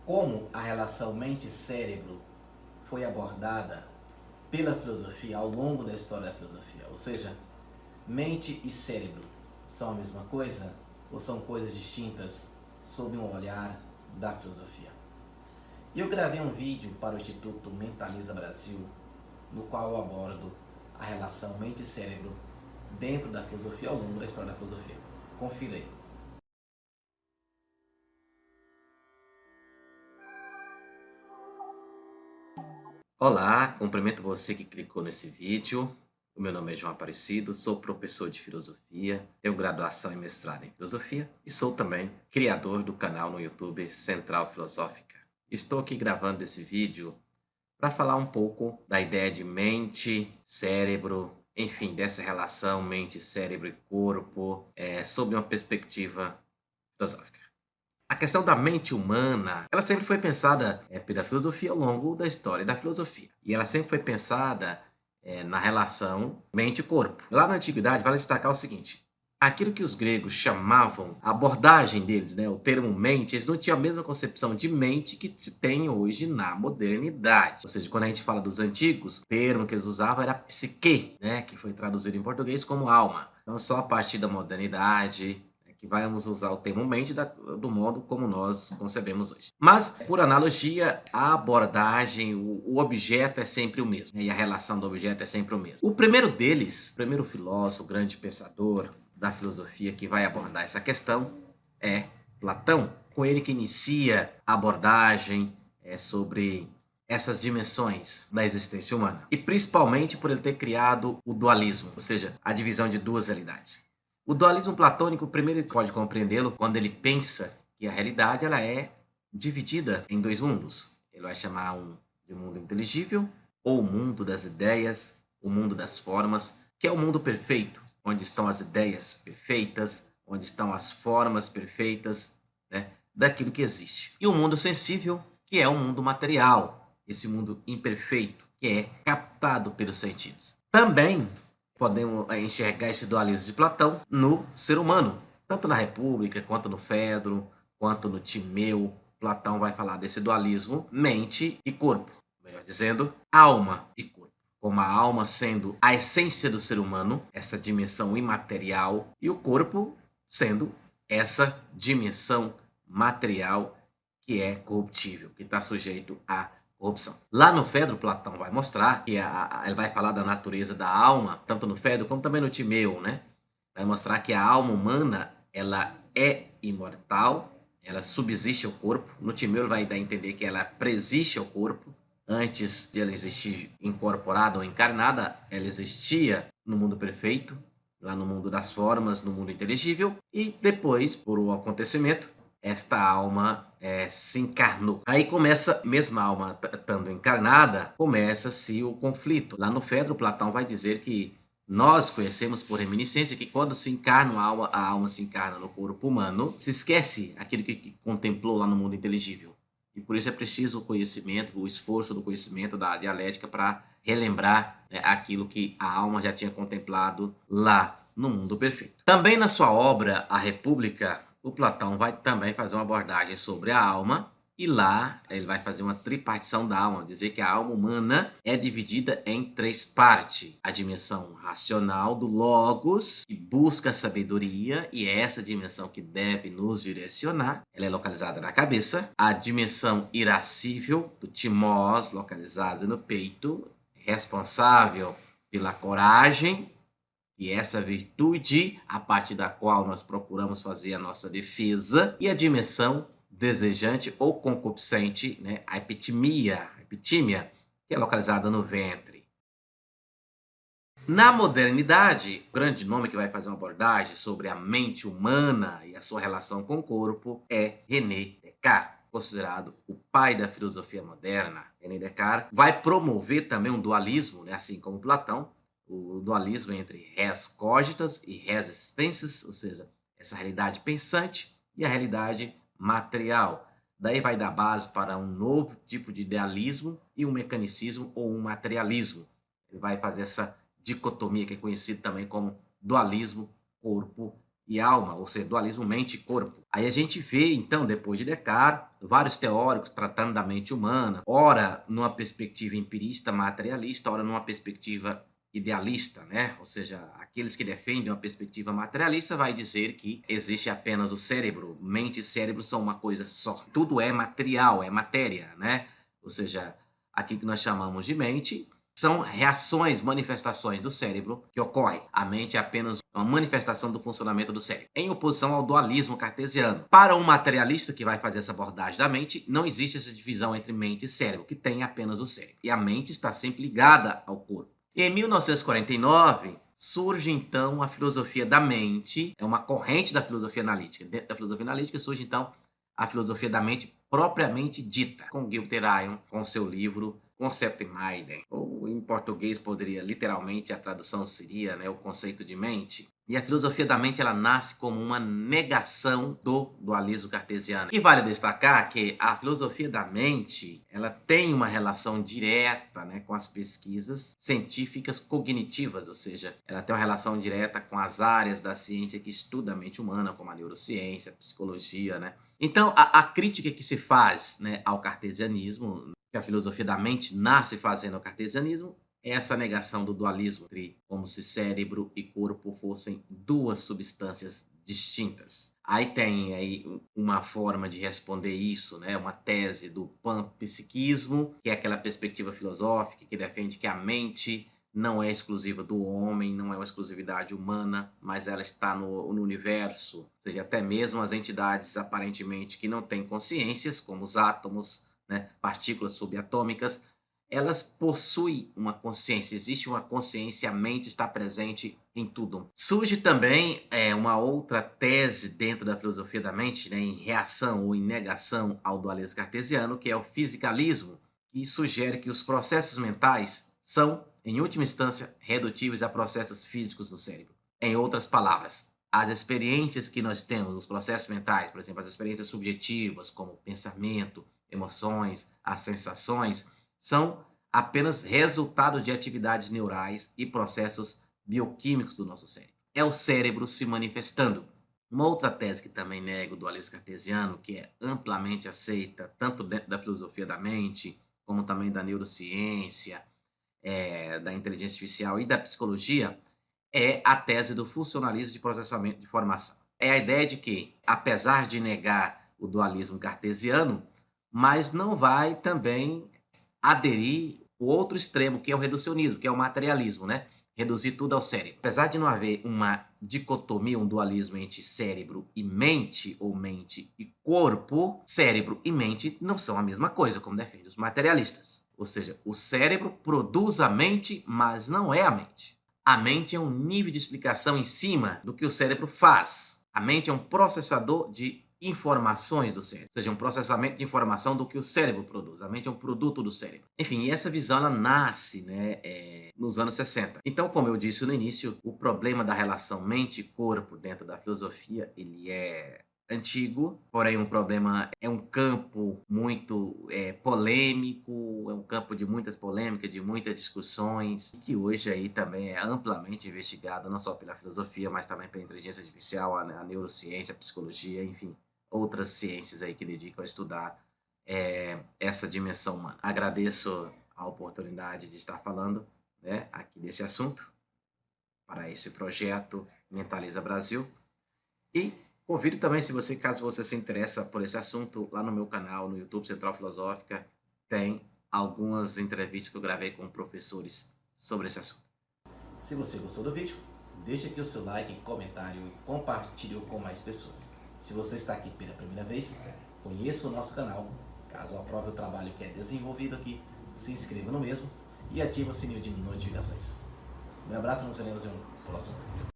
como a relação mente-cérebro foi abordada pela filosofia ao longo da história da filosofia. Ou seja, mente e cérebro são a mesma coisa ou são coisas distintas sob um olhar da filosofia? Eu gravei um vídeo para o Instituto Mentaliza Brasil, no qual eu abordo a relação mente e cérebro dentro da filosofia ao longo da história da filosofia. Confira aí. Olá, cumprimento você que clicou nesse vídeo. O meu nome é João Aparecido, sou professor de filosofia, tenho graduação e mestrado em filosofia e sou também criador do canal no YouTube Central Filosófica. Estou aqui gravando esse vídeo para falar um pouco da ideia de mente, cérebro, enfim, dessa relação mente, cérebro e corpo, sob uma perspectiva filosófica. A questão da mente humana, ela sempre foi pensada pela filosofia ao longo da história da filosofia. E ela sempre foi pensada na relação mente e corpo. Lá na antiguidade, vale destacar o seguinte: aquilo que os gregos chamavam, a abordagem deles, né, o termo mente, eles não tinham a mesma concepção de mente que se tem hoje na modernidade. Ou seja, quando a gente fala dos antigos, o termo que eles usavam era psique, né, que foi traduzido em português como alma. Então, só a partir da modernidade que vamos usar o termo mente do modo como nós concebemos hoje. Mas, por analogia, a abordagem, o objeto é sempre o mesmo, e a relação do objeto é sempre o mesmo. O primeiro deles, o primeiro filósofo, o grande pensador da filosofia que vai abordar essa questão é Platão, com ele que inicia a abordagem sobre essas dimensões da existência humana. E principalmente por ele ter criado o dualismo, ou seja, a divisão de duas realidades. O dualismo platônico, primeiro, ele pode compreendê-lo quando ele pensa que a realidade ela é dividida em dois mundos. Ele vai chamar de mundo inteligível, ou o mundo das ideias, o mundo das formas, que é o mundo perfeito, onde estão as ideias perfeitas, onde estão as formas perfeitas, né, daquilo que existe. E o mundo sensível, que é o mundo material, esse mundo imperfeito, que é captado pelos sentidos. Também podemos enxergar esse dualismo de Platão no ser humano, tanto na República, quanto no Fedro, quanto no Timeu. Platão vai falar desse dualismo mente e corpo, melhor dizendo, alma e corpo. Como a alma sendo a essência do ser humano, essa dimensão imaterial, e o corpo sendo essa dimensão material que é corruptível, que está sujeito a corrupção. Lá no Fedro, Platão vai mostrar que ele vai falar da natureza da alma, tanto no Fedro como também no Timeu, né? Vai mostrar que a alma humana, ela é imortal, ela subsiste ao corpo. No Timeu ele vai dar a entender que ela preexiste ao corpo. Antes de ela existir incorporada ou encarnada, ela existia no mundo perfeito, lá no mundo das formas, no mundo inteligível, e depois, por um acontecimento, esta alma se encarnou. Aí começa, mesmo a alma estando encarnada, começa-se o conflito. Lá no Fedro, Platão vai dizer que nós conhecemos por reminiscência que quando se encarna a alma se encarna no corpo humano, se esquece aquilo que contemplou lá no mundo inteligível. E por isso é preciso o conhecimento, o esforço do conhecimento da dialética para relembrar, né, aquilo que a alma já tinha contemplado lá no mundo perfeito. Também na sua obra A República, o Platão vai também fazer uma abordagem sobre a alma, e lá ele vai fazer uma tripartição da alma, dizer que a alma humana é dividida em três partes. A dimensão racional do logos, que busca a sabedoria, e é essa dimensão que deve nos direcionar. Ela é localizada na cabeça. A dimensão irascível, do timós, localizada no peito, responsável pela coragem, e essa virtude a partir da qual nós procuramos fazer a nossa defesa, e a dimensão desejante ou concupiscente, né, a epitimia, que é localizada no ventre. Na modernidade, o grande nome que vai fazer uma abordagem sobre a mente humana e a sua relação com o corpo é René Descartes, considerado o pai da filosofia moderna. René Descartes vai promover também um dualismo, né, assim como Platão, o dualismo entre res cogitas e res existensis, ou seja, essa realidade pensante e a realidade material. Daí vai dar base para um novo tipo de idealismo e um mecanicismo ou um materialismo. Ele vai fazer essa dicotomia que é conhecida também como dualismo corpo e alma, ou seja, dualismo mente e corpo. Aí a gente vê, então, depois de Descartes, vários teóricos tratando da mente humana, ora numa perspectiva empirista, materialista, ora numa perspectiva idealista, né? Ou seja, aqueles que defendem uma perspectiva materialista vai dizer que existe apenas o cérebro, mente e cérebro são uma coisa só. Tudo é material, é matéria, né? Ou seja, aquilo que nós chamamos de mente são reações, manifestações do cérebro que ocorrem. A mente é apenas uma manifestação do funcionamento do cérebro, em oposição ao dualismo cartesiano. Para um materialista que vai fazer essa abordagem da mente, não existe essa divisão entre mente e cérebro, que tem apenas o cérebro. E a mente está sempre ligada ao corpo. E em 1949, surge então a filosofia da mente, é uma corrente da filosofia analítica. Dentro da filosofia analítica surge então a filosofia da mente propriamente dita, com Gilbert Ryan, com seu livro Concept Mind, ou em português poderia, literalmente, a tradução seria, né, o conceito de mente. E a filosofia da mente, ela nasce como uma negação do dualismo cartesiano. E vale destacar que a filosofia da mente, ela tem uma relação direta, né, com as pesquisas científicas cognitivas, ou seja, ela tem uma relação direta com as áreas da ciência que estudam a mente humana, como a neurociência, a psicologia, né? Então, a crítica que se faz, né, ao cartesianismo, que a filosofia da mente nasce fazendo ao cartesianismo, é essa negação do dualismo, entre como se cérebro e corpo fossem duas substâncias distintas. Aí tem aí uma forma de responder isso, né? Uma tese do panpsiquismo, que é aquela perspectiva filosófica que defende que a mente não é exclusiva do homem, não é uma exclusividade humana, mas ela está no universo, ou seja, até mesmo as entidades aparentemente que não têm consciências, como os átomos, né, partículas subatômicas, elas possuem uma consciência, existe uma consciência, a mente está presente em tudo. Surge também uma outra tese dentro da filosofia da mente, né, em reação ou em negação ao dualismo cartesiano, que é o fisicalismo, que sugere que os processos mentais são, em última instância, redutíveis a processos físicos do cérebro. Em outras palavras, as experiências que nós temos, os processos mentais, por exemplo, as experiências subjetivas, como pensamento, emoções, as sensações, são apenas resultado de atividades neurais e processos bioquímicos do nosso cérebro. É o cérebro se manifestando. Uma outra tese que também nega o dualismo cartesiano, que é amplamente aceita tanto dentro da filosofia da mente, como também da neurociência, da inteligência artificial e da psicologia, é a tese do funcionalismo de processamento de informação. É a ideia de que, apesar de negar o dualismo cartesiano, mas não vai também aderir o outro extremo, que é o reducionismo, que é o materialismo, né? Reduzir tudo ao cérebro. Apesar de não haver uma dicotomia, um dualismo entre cérebro e mente, ou mente e corpo, cérebro e mente não são a mesma coisa, como defendem os materialistas. Ou seja, o cérebro produz a mente, mas não é a mente. A mente é um nível de explicação em cima do que o cérebro faz. A mente é um processador de informações do cérebro, ou seja, um processamento de informação do que o cérebro produz. A mente é um produto do cérebro. Enfim, e essa visão ela nasce, né, nos anos 60. Então, como eu disse no início, o problema da relação mente e corpo dentro da filosofia, ele é antigo, porém um problema, é um campo muito polêmico, é um campo de muitas polêmicas, de muitas discussões, que hoje aí também é amplamente investigado, não só pela filosofia, mas também pela inteligência artificial, a neurociência, a psicologia, enfim, outras ciências aí que dedicam a estudar essa dimensão humana. Agradeço a oportunidade de estar falando, né, aqui desse assunto, para esse projeto Mentaliza Brasil, e convido também, caso você se interessa por esse assunto, lá no meu canal, no YouTube Central Filosófica, tem algumas entrevistas que eu gravei com professores sobre esse assunto. Se você gostou do vídeo, deixe aqui o seu like, comentário e compartilhe com mais pessoas. Se você está aqui pela primeira vez, conheça o nosso canal. Caso aprove o trabalho que é desenvolvido aqui, se inscreva no mesmo e ative o sininho de notificações. Um abraço, nos veremos em um próximo vídeo.